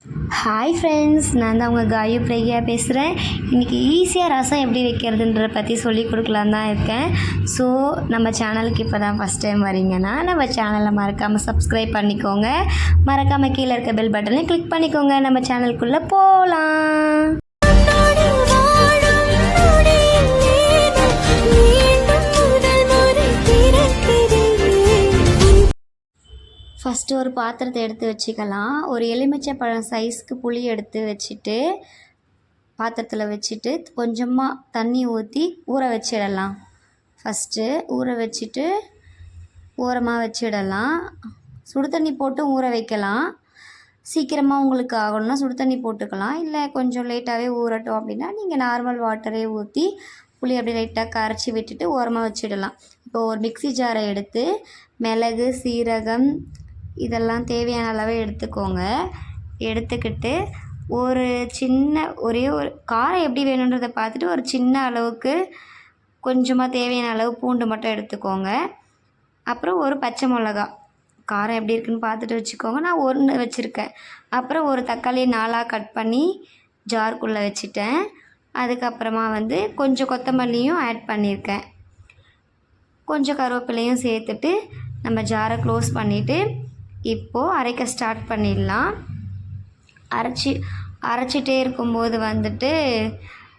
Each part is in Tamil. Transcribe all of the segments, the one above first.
ஹாய் ஃப்ரெண்ட்ஸ், நான் தான் உங்கள் காயு பிரக்யா பேசுகிறேன். இன்றைக்கி ஈஸியாக ரசம் எப்படி வைக்கிறதுன்றத பற்றி சொல்லி கொடுக்கலான்னு தான் இருக்கேன். ஸோ நம்ம சேனலுக்கு இப்போ தான் ஃபஸ்ட் டைம் வரீங்கன்னா நம்ம சேனலை மறக்காமல் சப்ஸ்கிரைப் பண்ணிக்கோங்க. மறக்காமல் கீழே இருக்க பெல் பட்டனை கிளிக் பண்ணிக்கோங்க. நம்ம சேனலுக்குள்ளே போகலாம். ஃபஸ்ட்டு ஒரு பாத்திரத்தை எடுத்து வச்சுக்கலாம். ஒரு எலுமிச்சை பழம் சைஸ்க்கு புளி எடுத்து வச்சுட்டு பாத்திரத்தில் வச்சுட்டு கொஞ்சமாக தண்ணி ஊற்றி ஊற வச்சிடலாம். ஃபஸ்ட்டு ஊற வச்சுட்டு ஓரமாக வச்சிடலாம். சுடு தண்ணி போட்டு ஊற வைக்கலாம். சீக்கிரமாக உங்களுக்கு ஆகணும்னா சுடு தண்ணி போட்டுக்கலாம். இல்லை கொஞ்சம் லேட்டாகவே ஊறட்டும் அப்படின்னா நீங்கள் நார்மல் வாட்டரே ஊற்றி புளி அப்படியே லைட்டாக கரைச்சி விட்டுட்டு ஓரமாக வச்சிடலாம். இப்போ ஒரு மிக்ஸி ஜாரை எடுத்து மிளகு, சீரகம் இதெல்லாம் தேவையான அளவு எடுத்துக்கோங்க. எடுத்துக்கிட்டு ஒரே ஒரு காரம் எப்படி வேணுன்றதை பார்த்துட்டு ஒரு சின்ன அளவுக்கு கொஞ்சமாக தேவையான அளவு பூண்டு மட்டும் எடுத்துக்கோங்க. அப்புறம் ஒரு பச்சை மிளகா காரம் எப்படி இருக்குன்னு பார்த்துட்டு வச்சுக்கோங்க. நான் 1 வச்சுருக்கேன். அப்புறம் ஒரு தக்காளியை 4ஆக கட் பண்ணி ஜாருக்குள்ளே வச்சுட்டேன். அதுக்கப்புறமா கொஞ்சம் கொத்தமல்லியும் ஆட் பண்ணியிருக்கேன். கொஞ்சம் கருவேப்பிலையும் சேர்த்துட்டு நம்ம ஜாரை க்ளோஸ் பண்ணிவிட்டு இப்போது அரைக்க ஸ்டார்ட் பண்ணிடலாம். அரைச்சிட்டே இருக்கும்போது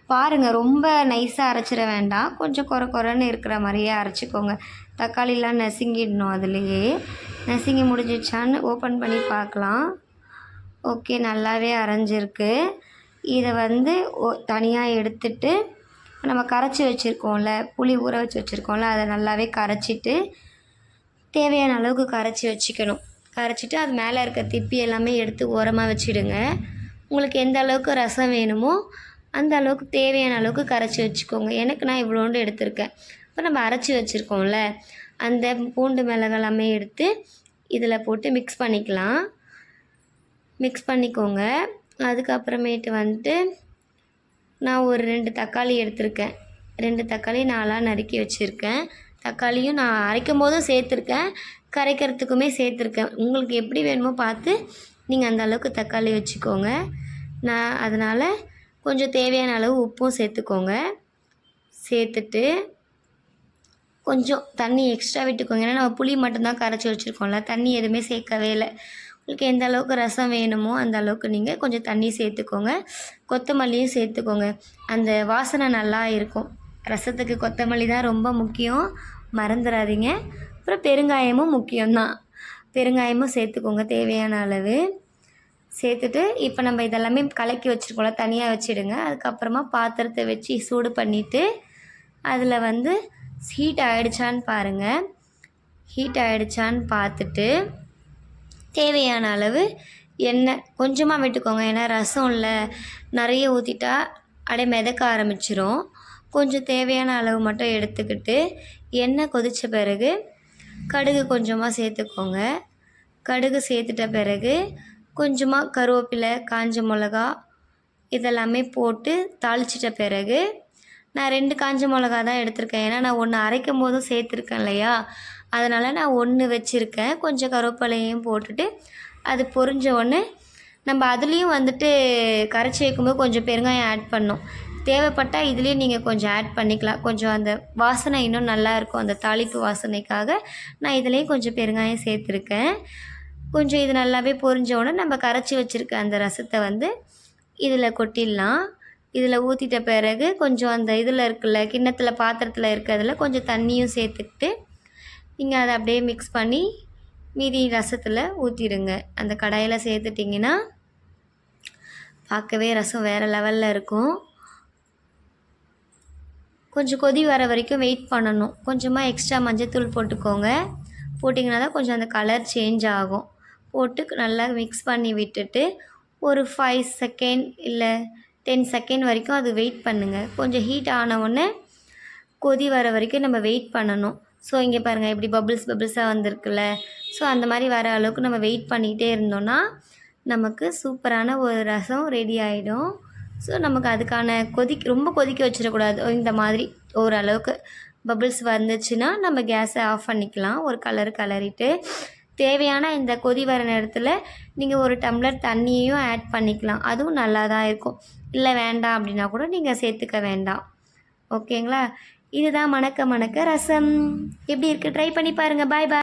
பாருங்கள், ரொம்ப நைஸாக அரைச்சிட வேண்டாம். கொஞ்சம் குறைன்னு இருக்கிற மாதிரியே அரைச்சிக்கோங்க. தக்காளிலாம் நசுங்கிடணும். அதுலேயே நசுங்கி முடிஞ்சிச்சான்னு ஓப்பன் பண்ணி பார்க்கலாம். ஓகே, நல்லாவே அரைஞ்சிருக்கு. இதை தனியாக எடுத்துட்டு நம்ம கரைச்சி வச்சுருக்கோம்ல, புளி ஊற வச்சு வச்சுருக்கோம்ல, அதை நல்லாவே கரைச்சிட்டு தேவையான அளவுக்கு கரைச்சி வச்சுக்கணும். கரைச்சிட்டு அது மேலே இருக்க திப்பி எல்லாமே எடுத்து ஓரமாக வச்சுடுங்க. உங்களுக்கு எந்த அளவுக்கு ரசம் வேணுமோ அந்த அளவுக்கு தேவையான அளவுக்கு கரைச்சி வச்சுக்கோங்க. நான் இவ்வளோண்டு எடுத்திருக்கேன். இப்போ நம்ம அரைச்சி வச்சுருக்கோம்ல, அந்த பூண்டு மிளகு எல்லாமே எடுத்து இதில் போட்டு மிக்ஸ் பண்ணிக்கலாம். மிக்ஸ் பண்ணிக்கோங்க. அதுக்கப்புறமேட்டு நான் ஒரு 2 தக்காளி எடுத்திருக்கேன். 2 தக்காளி 4ஆக நறுக்கி வச்சுருக்கேன். தக்காளியும் நான் அரைக்கும் போதும் சேர்த்துருக்கேன், கரைக்கிறதுக்குமே சேர்த்துருக்கேன். உங்களுக்கு எப்படி வேணுமோ பார்த்து நீங்கள் அந்த அளவுக்கு தக்காளி வச்சுக்கோங்க. நான் அதனால் கொஞ்சம் தேவையான அளவு உப்பும் சேர்த்துக்கோங்க. சேர்த்துட்டு கொஞ்சம் தண்ணி எக்ஸ்ட்ரா விட்டுக்கோங்க. ஏன்னா நம்ம புளி மட்டும்தான் கரைச்சி வச்சுருக்கோம்ல, தண்ணி எதுவுமே சேர்க்கவே இல்லை. உங்களுக்கு எந்த அளவுக்கு ரசம் வேணுமோ அந்த அளவுக்கு நீங்கள் கொஞ்சம் தண்ணி சேர்த்துக்கோங்க. கொத்தமல்லியும் சேர்த்துக்கோங்க. அந்த வாசனை நல்லா இருக்கும். ரசத்துக்கு கொத்தமல்லி தான் ரொம்ப முக்கியம், மறந்துடாதீங்க. அப்புறம் பெருங்காயமும் முக்கியம்தான். பெருங்காயமும் சேர்த்துக்கோங்க தேவையான அளவு. சேர்த்துட்டு இப்போ நம்ம இதெல்லாமே கலக்கி வச்சுருக்கோம்ல, தனியாக வச்சுடுங்க. அதுக்கப்புறமா பாத்திரத்தை வச்சு சூடு பண்ணிவிட்டு அதில் ஹீட் ஆகிடுச்சான்னு பாருங்கள். ஹீட் ஆகிடுச்சான்னு பார்த்துட்டு தேவையான அளவு எண்ணெய் கொஞ்சமாக விட்டுக்கோங்க. ஏன்னா ரசம் இல்லை, நிறைய ஊற்றிட்டா அப்படியே மிதக்க ஆரம்பிச்சிரும். கொஞ்சம் தேவையான அளவு மட்டும் எடுத்துக்கிட்டு எண்ணெய் கொதித்த பிறகு கடுகு கொஞ்சமாக சேர்த்துக்கோங்க. கடுகு சேர்த்துட்ட பிறகு கொஞ்சமாக கருவேப்பிலை, காஞ்ச மிளகா இதெல்லாமே போட்டு தாளிச்சிட்ட பிறகு நான் 2 காஞ்ச மிளகா தான் எடுத்திருக்கேன். ஏன்னா நான் 1 அரைக்கும் போதும் சேர்த்துருக்கேன் இல்லையா, அதனால் நான் 1 வச்சுருக்கேன். கொஞ்சம் கருவேப்பிலையும் போட்டுட்டு அது பொரிஞ்ச உடனே நம்ம அதுலேயும் கரைச்சி வைக்கும்போது கொஞ்சம் பெருங்காயம் ஆட் பண்ணோம். தேவைப்பட்டால் இதுலேயும் நீங்கள் கொஞ்சம் ஆட் பண்ணிக்கலாம். கொஞ்சம் அந்த வாசனை இன்னும் நல்லாயிருக்கும். அந்த தாளிப்பு வாசனைக்காக நான் இதுலேயும் கொஞ்சம் பெருங்காயம் சேர்த்துருக்கேன். கொஞ்சம் இது நல்லாவே பொரிஞ்ச உடனே நம்ம கரைச்சி வச்சுருக்க அந்த ரசத்தை இதில் கொட்டிடலாம். இதில் ஊற்றிட்ட பிறகு கொஞ்சம் அந்த இதில் இருக்குல்ல, கிண்ணத்தில் பாத்திரத்தில் இருக்கிறதுல கொஞ்சம் தண்ணியும் சேர்த்துக்கிட்டு நீங்கள் அதை அப்படியே மிக்ஸ் பண்ணி மீதி ரசத்தில் ஊற்றிடுங்க. அந்த கடாயில் சேர்த்துட்டிங்கன்னா பார்க்கவே ரசம் வேறு லெவலில் இருக்கும். கொஞ்சம் கொதி வர வரைக்கும் வெயிட் பண்ணணும். கொஞ்சமாக எக்ஸ்ட்ரா மஞ்சத்தூள் போட்டுக்கோங்க. போட்டிங்கன்னா தான் கொஞ்சம் அந்த கலர் சேஞ்ச் ஆகும். போட்டு நல்லா மிக்ஸ் பண்ணி விட்டுட்டு ஒரு 5 செகண்ட் இல்லை 10 செகண்ட் வரைக்கும் அது வெயிட் பண்ணுங்கள். கொஞ்சம் ஹீட் ஆன உடனே கொதி வர வரைக்கும் நம்ம வெயிட் பண்ணணும். ஸோ இங்கே பாருங்கள், இப்படி பபிள்ஸாக வந்திருக்குல்ல. ஸோ அந்த மாதிரி வர அளவுக்கு நம்ம வெயிட் பண்ணிக்கிட்டே இருந்தோன்னா நமக்கு சூப்பரான ஒரு ரசம் ரெடி ஆகிடும். ஸோ நமக்கு அதுக்கான ரொம்ப கொதிக்க வச்சிடக்கூடாது. இந்த மாதிரி ஓரளவுக்கு பபிள்ஸ் வந்துச்சுன்னா நம்ம கேஸை ஆஃப் பண்ணிக்கலாம். ஒரு கலரிட்டு தேவையான இந்த கொதி வர நேரத்தில் நீங்கள் ஒரு டம்ளர் தண்ணியையும் ஆட் பண்ணிக்கலாம். அதுவும் நல்லா தான் இருக்கும். இல்லை வேண்டாம் அப்படின்னா கூட நீங்கள் சேர்த்துக்க வேண்டாம். ஓகேங்களா? இதுதான் மணக்க மணக்க ரசம். எப்படி இருக்குது? ட்ரை பண்ணி பாருங்கள். பாய் பாய்.